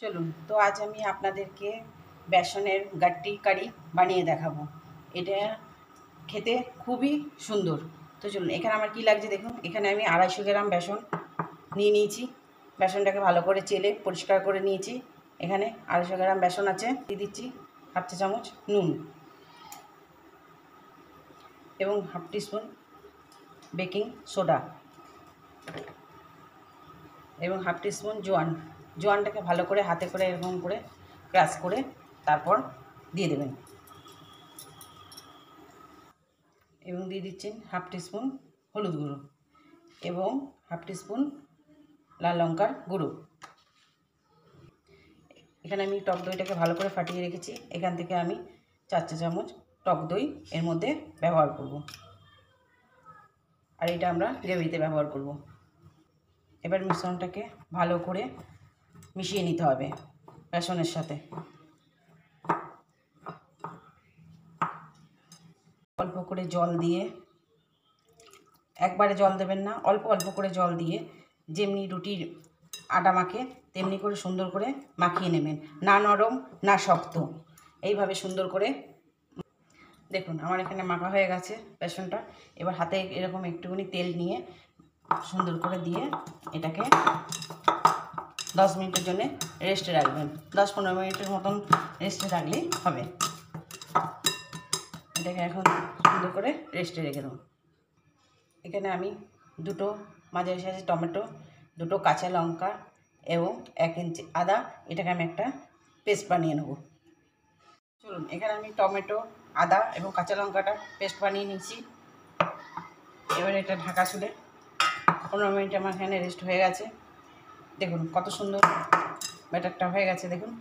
চলুন তো আজ আমি আপনাদেরকে বেসনের গাট্টি কারি বানিয়ে দেখাবো। এটা খেতে খুবই সুন্দর। তো চলুন, এখানে আমার কি লাগছে দেখুন। এখানে আমি 250 গ্রাম বেসন নিয়ে নিয়েছি। বেসনটাকে ভালো করে চেলে পরিষ্কার করে নিয়েছি। এখানে 250 গ্রাম বেসন আছে। দিয়ে দিচ্ছি হাফ চা চামচ নুন এবং হাফ টিস্পুন বেকিং সোডা এবং হাফ টিস্পুন জোয়ানটাকে ভালো করে হাতে করে এরকম করে ক্রাশ করে তারপর দিয়ে দেবেন। এবং দিয়ে দিচ্ছেন হাফ টিস্পুন হলুদ গুঁড়ো এবং হাফ টিস্পুন লাল লঙ্কার গুঁড়ো। এখানে আমি টক দইটাকে ভালো করে ফাটিয়ে রেখেছি। এখান থেকে আমি 4 চা চামচ টক দই এর মধ্যে ব্যবহার করব, আর এটা আমরা গ্রেভিতে ব্যবহার করব। এবার মিশ্রণটাকে ভালো করে মিশিয়ে নিতে হবে বেসনের সাথে। অল্প করে জল দিয়ে, একবারে জল দেবেন না, অল্প অল্প করে জল দিয়ে যেমনি রুটির আটা মাখে তেমনি করে সুন্দর করে মাখিয়ে নেবেন। না নরম না শক্ত, এইভাবে সুন্দর করে। দেখুন আমার এখানে মাখা হয়ে গেছে বেসনটা। এবার হাতে এরকম একটুখানি তেল নিয়ে সুন্দর করে দিয়ে এটাকে 10 মিনিটের জন্য রেস্টে রাখবেন। 10-15 মিনিটের মতন রেস্টে রাখলেই হবে। এটাকে এখন সুন্দর করে রেস্টে রেখে দেবো। এখানে আমি 2টো মাঝারি সাইজের টমেটো, 2টো কাঁচা লঙ্কা এবং 1 ইঞ্চি আদা, এটাকে আমি একটা পেস্ট বানিয়ে নেব। চলুন, এখানে আমি টমেটো, আদা এবং কাঁচা লঙ্কাটা পেস্ট বানিয়ে নিয়েছি। এবার এটা ঢাকা ছুলে 15 মিনিট আমার এখানে রেস্ট হয়ে গেছে। দেখুন কত সুন্দর ব্যাটারটা হয়ে গেছে। দেখুন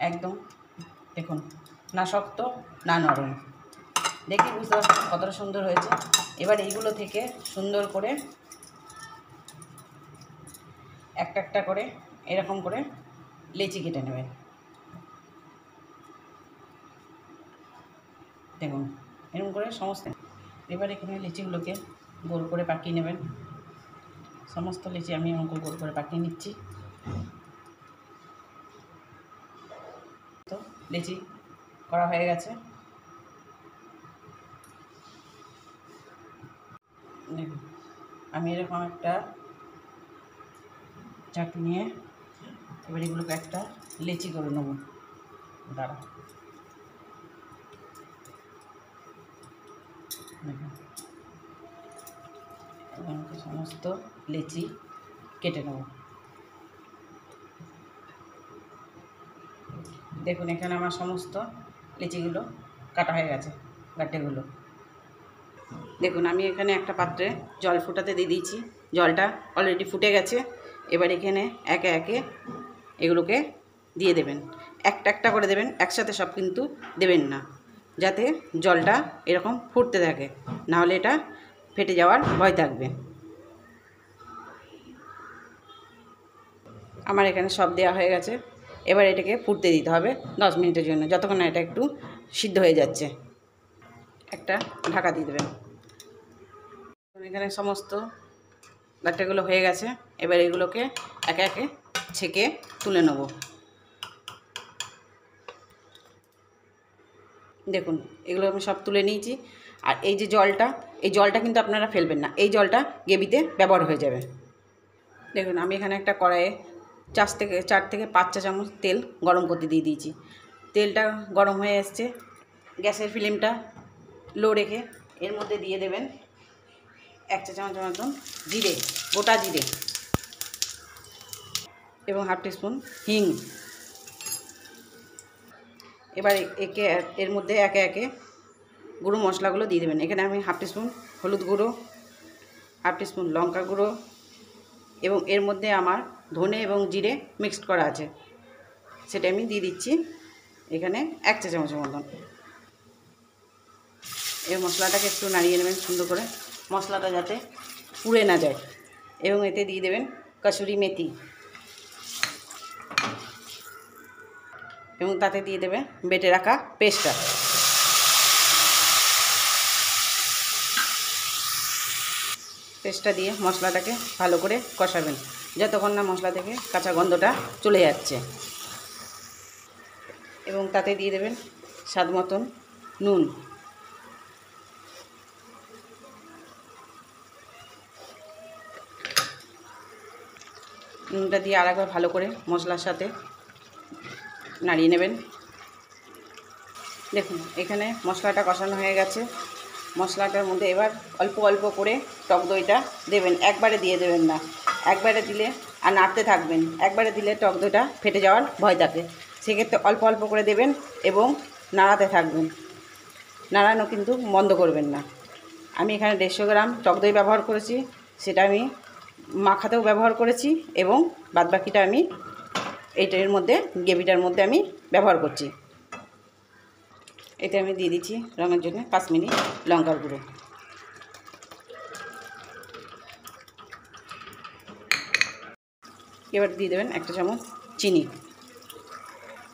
একদম, দেখুন না শক্ত না নরম, দেখে বুঝতে পারছেন কতটা সুন্দর হয়েছে। এবার এইগুলো থেকে সুন্দর করে একটা একটা করে এরকম করে লেচি কেটে নেবেন। দেখুন এরকম করে সমস্ত। এবার এখানে লিচিগুলোকে গোল করে পাকিয়ে নেবেন। সমস্ত লিচি আমি এরকম গোল করে পাকিয়ে নিচ্ছি। তো লিচি করা হয়ে গেছে। দেখুন আমি এরকম একটা চাটু নিয়ে এবার এগুলোকে একটা লেচি করে নেব। দাঁড়া, দেখুন সমস্ত লেচি কেটে নেব। দেখুন এখানে আমার সমস্ত লেচিগুলো কাটা হয়ে গেছে, গাঁটেগুলো। দেখুন আমি এখানে একটা পাত্রে জল ফুটাতে দিয়ে দিয়েছি। জলটা অলরেডি ফুটে গেছে। এবার এখানে একে একে এগুলোকে দিয়ে দেবেন। একটা একটা করে দেবেন, একসাথে সব কিন্তু দেবেন না, যাতে জলটা এরকম ফুটতে থাকে, নাহলে এটা ফেটে যাওয়ার ভয় থাকবে। আমার এখানে সব দেওয়া হয়ে গেছে। এবার এটাকে ফুটতে দিতে হবে 10 মিনিটের জন্য, যতক্ষণ না এটা একটু সিদ্ধ হয়ে যাচ্ছে। একটা ঢাকা দিয়ে দেবেন। এখানে সমস্ত ব্যাটারগুলো হয়ে গেছে। এবার এগুলোকে একে একে ছেঁকে তুলে নেব। দেখুন এগুলো আমি সব তুলে নিয়েছি। আর এই যে জলটা, এই জলটা কিন্তু আপনারা ফেলবেন না, এই জলটা গ্রেভিতে ব্যবহার হয়ে যাবে। দেখুন আমি এখানে একটা কড়াইয়ে 4 থেকে 5 চা চামচ তেল গরম করতে দিয়ে দিয়েছি। তেলটা গরম হয়ে এসছে। গ্যাসের ফ্লেমটা লো রেখে এর মধ্যে দিয়ে দেবেন 1 চা চামচ মতন জিরে, গোটা জিরে এবং হাফ টিস্পুন হিং। এবার এর মধ্যে একে একে গুঁড়ো মশলাগুলো দিয়ে দেবেন। এখানে আমি হাফ টিস্পুন হলুদ গুঁড়ো, হাফ টিস্পুন লঙ্কা গুঁড়ো এবং এর মধ্যে আমার ধনে এবং জিরে মিক্সড করা আছে, সেটা আমি দিয়ে দিচ্ছি এখানে 1 চা চামচের মতন। এই মশলাটাকে একটু নাড়িয়ে নেবেন সুন্দর করে, মশলাটা যাতে পুড়ে না যায়। এবং এতে দিয়ে দেবেন কসুরি মেথি এবং তাতে দিয়ে দেবেন বেটে রাখা পেস্টটা। পেস্টটা দিয়ে মশলাটাকে ভালো করে কষাবেন। যতক্ষণ না মশলা থেকে কাঁচা গন্ধটা চলে যাচ্ছে। এবং তাতে দিয়ে দেবেন স্বাদ মতন নুন। নুনটা দিয়ে আরেকবার ভালো করে মশলার সাথে নাড়িয়ে নেবেন। দেখুন এখানে মশলাটা কষানো হয়ে গেছে। মশলাটার মধ্যে এবার অল্প অল্প করে টক দইটা দেবেন, একবারে দিয়ে দেবেন না। একবারে দিলে আর নাড়তে থাকবেন, একবারে দিলে টক দইটা ফেটে যাওয়ার ভয় থাকে। সেক্ষেত্রে অল্প অল্প করে দেবেন এবং নাড়াতে থাকবেন, নাড়ানো কিন্তু বন্ধ করবেন না। আমি এখানে 150 গ্রাম টক দই ব্যবহার করেছি, সেটা আমি মাখাতেও ব্যবহার করেছি এবং বাদবাকিটা আমি এইটার মধ্যে গ্রেভিটার মধ্যে আমি ব্যবহার করছি। এতে আমি দিয়ে দিচ্ছি রঙের জন্য কাশ্মীরি লঙ্কার গুঁড়ো। এবার দিয়ে দেবেন 1 চামচ চিনি।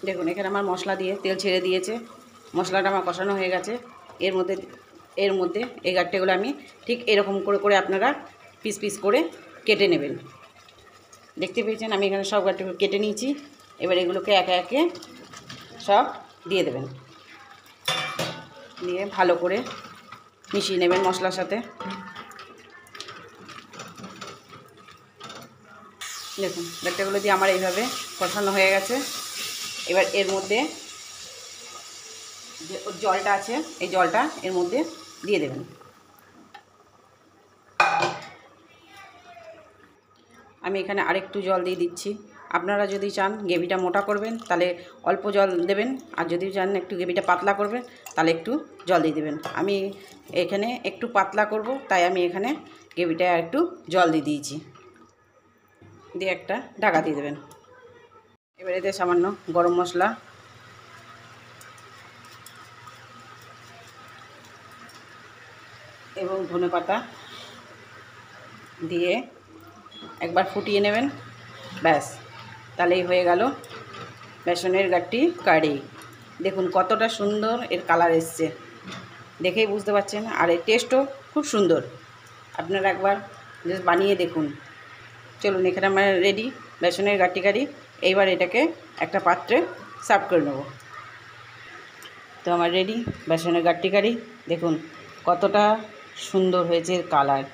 দেখুন এখানে আমার মশলা দিয়ে তেল ছেড়ে দিয়েছে, মশলাটা আমার কষানো হয়ে গেছে। এর মধ্যে এই গাট্টেগুলো আমি ঠিক এরকম করে করে আপনারা পিস পিস করে কেটে নেবেন। দেখতে পেয়েছেন আমি এখানে সব গাট্টেগুলো কেটে নিয়েছি। এবার এগুলোকে একে একে সব দিয়ে দেবেন, দিয়ে ভালো করে মিশিয়ে নেবেন মশলার সাথে। দেখুন গাট্টেগুলো দিয়ে আমার এইভাবে কষানো হয়ে গেছে। এবার এর মধ্যে যে জলটা আছে এই জলটা এর মধ্যে দিয়ে দেবেন। আমি এখানে আরেকটু জল দিয়ে দিচ্ছি। আপনারা যদি চান গ্রেভিটা মোটা করবেন তাহলে অল্প জল দেবেন, আর যদি চান একটু গ্রেভিটা পাতলা করবেন তাহলে একটু জল দিয়ে দেবেন। আমি এখানে একটু পাতলা করব, তাই আমি এখানে গ্রেভিটা একটু জল দিয়ে দিয়েছি। দিয়ে একটা ঢাকা দিয়ে দেবেন। এবার এতে সামান্য গরম মশলা এবং ধনেপাতা দিয়ে একবার ফুটিয়ে নেবেন, ব্যাস তাহলেই হয়ে গেল বেসনের গাট্টি কারি। দেখুন কতটা সুন্দর এর কালার এসছে, দেখেই বুঝতে পারছেন, আর এর টেস্টও খুব সুন্দর। আপনারা একবার জাস্ট বানিয়ে দেখুন। চলুন এখানে আমার রেডি বেসনের গাট্টি কারি। এইবার এটাকে একটা পাত্রে সার্ভ করে নেব। তো আমার রেডি বেসনের গাট্টি কারি। দেখুন কতটা সুন্দর হয়েছে এর কালার,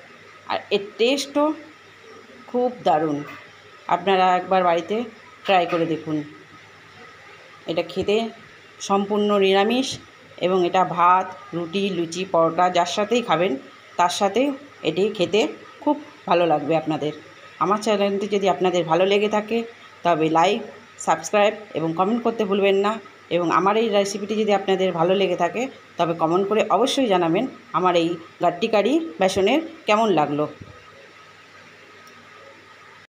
আর এর টেস্টও খুব দারুণ। আপনারা একবার বাড়িতে ট্রাই করে দেখুন। এটা খেতে সম্পূর্ণ নিরামিষ এবং এটা ভাত, রুটি, লুচি, পরোটা যার সাথেই খাবেন তার সাথে এটি খেতে খুব ভালো লাগবে আপনাদের। আমার চ্যানেলটি যদি আপনাদের ভালো লেগে থাকে তবে লাইক, সাবস্ক্রাইব এবং কমেন্ট করতে ভুলবেন না। এবং আমার এই রেসিপিটি যদি আপনাদের ভালো লেগে থাকে তবে কমেন্ট করে অবশ্যই জানাবেন আমার এই গাট্টি কারি বেসনের কেমন লাগলো।